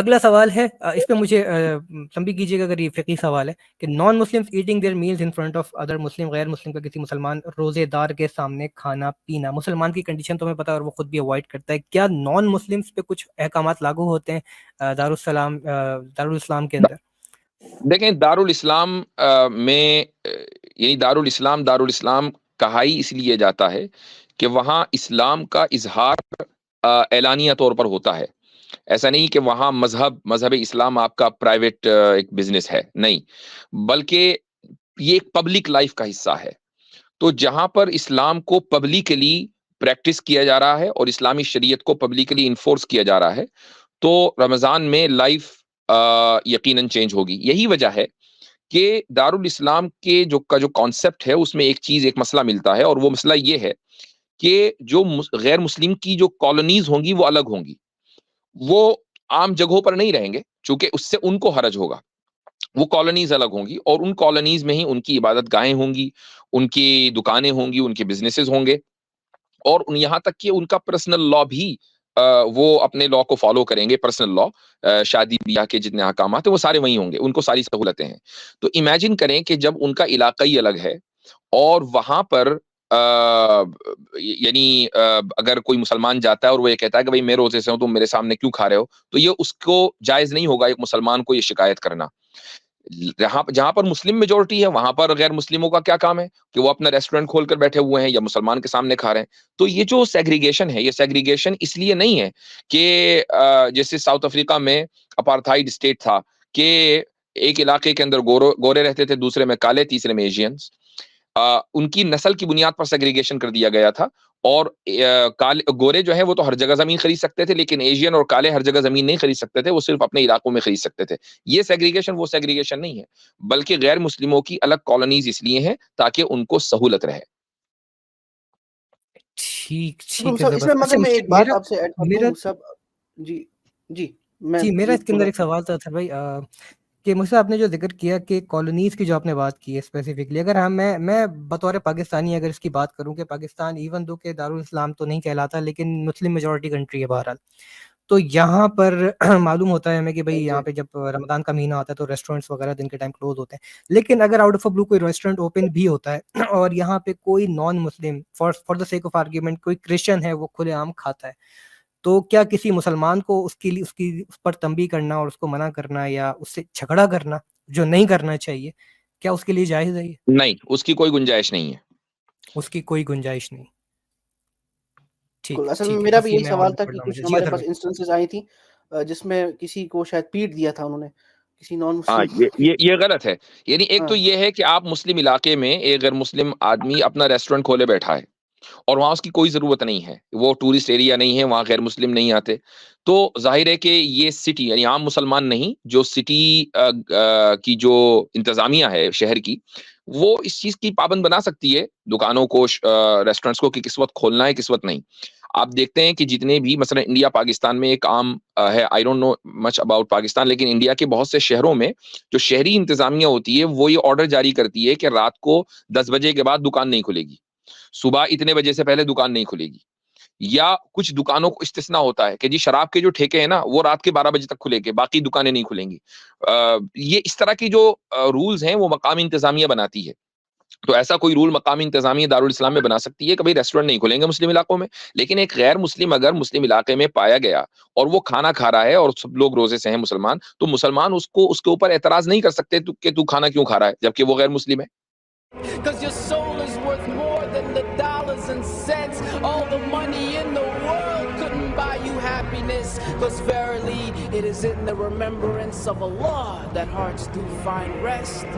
اگلا سوال ہے اس پہ مجھے تنبیہ کیجیے گا اگر یہ فقہی سوال ہے کہ non Muslim eating their meals in front of other Muslim, غیر مسلم کا کسی مسلمان روزے دار کے سامنے کھانا پینا، مسلمان کی کنڈیشن تو ہمیں پتہ ہے اور وہ خود بھی اوائڈ کرتا ہے، کیا نان مسلمس پہ کچھ احکامات لاگو ہوتے ہیں دارالاسلام کے اندر؟ دیکھیں دارالاسلام میں یعنی دارالاسلام کہا ہی اس لیے جاتا ہے کہ وہاں اسلام کا اظہار اعلانیہ طور پر ہوتا ہے. ایسا نہیں کہ وہاں مذہب اسلام آپ کا پرائیویٹ ایک بزنس ہے، نہیں، بلکہ یہ ایک پبلک لائف کا حصہ ہے. تو جہاں پر اسلام کو پبلکلی پریکٹس کیا جا رہا ہے اور اسلامی شریعت کو پبلکلی انفورس کیا جا رہا ہے تو رمضان میں لائف یقیناً چینج ہوگی. یہی وجہ ہے کہ دارالاسلام کے جو کانسیپٹ ہے اس میں ایک مسئلہ ملتا ہے، اور وہ مسئلہ یہ ہے کہ جو غیر مسلم کی جو کالونیز ہوں گی وہ الگ ہوں گی، وہ عام جگہوں پر نہیں رہیں گے چونکہ اس سے ان کو حرج ہوگا. وہ کالونیز الگ ہوں گی اور ان کالونیز میں ہی ان کی عبادت گاہیں ہوں گی، ان کی دکانیں ہوں گی، ان کے بزنسز ہوں گے، اور یہاں تک کہ ان کا پرسنل لا بھی وہ اپنے لا کو فالو کریں گے. پرسنل لا، شادی بیاہ کے جتنے احکامات ہیں وہ سارے وہیں ہوں گے، ان کو ساری سہولتیں ہیں. تو امیجن کریں کہ جب ان کا علاقہ ہی الگ ہے اور وہاں پر یعنی اگر کوئی مسلمان جاتا ہے اور وہ یہ کہتا ہے کہ بھائی میں روزے سے ہوں تم میرے سامنے کیوں کھا رہے ہو، تو یہ اس کو جائز نہیں ہوگا ایک مسلمان کو یہ شکایت کرنا. جہاں پر مسلم میجورٹی ہے وہاں پر غیر مسلموں کا کیا کام ہے کہ وہ اپنا ریسٹورینٹ کھول کر بیٹھے ہوئے ہیں یا مسلمان کے سامنے کھا رہے ہیں. تو یہ جو سیگریگیشن ہے، یہ سیگریگیشن اس لیے نہیں ہے کہ جیسے ساؤتھ افریقہ میں اپارتھائڈ اسٹیٹ تھا کہ ایک علاقے کے اندر گورے رہتے تھے، دوسرے میں کالے، تیسرے میں ایشینز. ان کی نسل کی بنیاد پر سیگریگیشن کر دیا گیا تھا، اور گورے جو ہیں وہ تو ہر جگہ زمین خرید سکتے تھے، لیکن ایشین اور کالے ہر جگہ زمین نہیں خرید سکتے تھے، وہ صرف اپنے علاقوں میں خرید سکتے تھے. یہ سیگریگیشن وہ سیگریگیشن نہیں ہے، بلکہ غیر مسلموں کی الگ کالونیز اس لیے ہیں تاکہ ان کو سہولت رہے. ٹھیک اس میں مگر میں ایک بات آپ سے ایڈ کر دوں سب. جی میرا اس کے اندر ایک سوال تھا بھائی کہ مجھ سے آپ نے جو ذکر کیا کہ کالونیز کی جو آپ نے بات کی ہے اسپیسیفکلی، اگر میں بطور پاکستانی اگر اس کی بات کروں کہ پاکستان ایون دو کہ دارالاسلام تو نہیں کہلاتا لیکن مسلم میجورٹی کنٹری ہے بہرحال، تو یہاں پر معلوم ہوتا ہے ہمیں کہ بھائی یہاں پہ جب رمضان کا مہینہ آتا ہے تو ریسٹورینٹس وغیرہ دن کے ٹائم کلوز ہوتے ہیں، لیکن اگر آؤٹ آف بلو کوئی ریسٹورینٹ اوپن بھی ہوتا ہے اور یہاں پہ کوئی naan Muslim for the sake of argument کوئی کرسچن ہے وہ کھلے عام کھاتا ہے، تو کیا کسی مسلمان کو اس پر تنبیہ کرنا اور اس کو منع کرنا یا اس سے جھگڑا کرنا جو نہیں کرنا چاہیے، کیا اس کے لیے جائز ہے؟ نہیں، اس کی کوئی گنجائش نہیں ہے. اس کی کوئی گنجائش نہیں. اصل میں میرا بھی یہی سوال تھا کہ کچھ ہمارے پاس انسٹنسز آئی تھی جس میں کسی کو شاید پیٹ دیا تھا انہوں نے، کسی نان مسلم. یہ غلط ہے. یعنی ایک تو یہ ہے کہ آپ مسلم علاقے میں ایک غیر مسلم آدمی اپنا ریسٹورینٹ کھولے بیٹھا ہے اور وہاں اس کی کوئی ضرورت نہیں ہے، وہ ٹورسٹ ایریا نہیں ہے، وہاں غیر مسلم نہیں آتے، تو ظاہر ہے کہ یہ سٹی یعنی عام مسلمان نہیں، جو سٹی کی جو انتظامیہ ہے شہر کی، وہ اس چیز کی پابند بنا سکتی ہے دکانوں کو، ریسٹورینٹس کو، کہ کس وقت کھولنا ہے کس وقت نہیں. آپ دیکھتے ہیں کہ جتنے بھی مثلا انڈیا پاکستان میں ایک عام ہے، I don't know much about Pakistan, لیکن انڈیا کے بہت سے شہروں میں جو شہری انتظامیہ ہوتی ہے وہ یہ آرڈر جاری کرتی ہے کہ رات کو 10 بجے کے بعد دکان نہیں کھلے گی، صبح اتنے بجے سے پہلے دکان نہیں کھلے گی. یا کچھ دکانوں کو استثناء ہوتا ہے کہ جی شراب کے جو ٹھیکے ہیں نا وہ رات کے 12 بجے تک کھلے گے، باقی دکانیں نہیں کھلیں گی. یہ اس طرح کی جو رولز ہیں وہ مقامی انتظامیہ بناتی ہے. تو ایسا کوئی رول مقامی انتظامیہ دارالاسلام میں بنا سکتی ہے کہ بھائی ریسٹورینٹ نہیں کھلیں گے مسلم علاقوں میں، لیکن ایک غیر مسلم اگر مسلم علاقے میں پایا گیا اور وہ کھانا کھا رہا ہے اور سب لوگ روزے سے ہیں مسلمان، تو مسلمان اس کے اوپر اعتراض نہیں کر سکتے کہ تو کھانا کیوں کھا رہا ہے جبکہ وہ غیر مسلم ہے. Cause your soul is worth more than the dollars and cents. All the money in the world couldn't buy you happiness. Cause verily it is in the remembrance of Allah that hearts do find rest.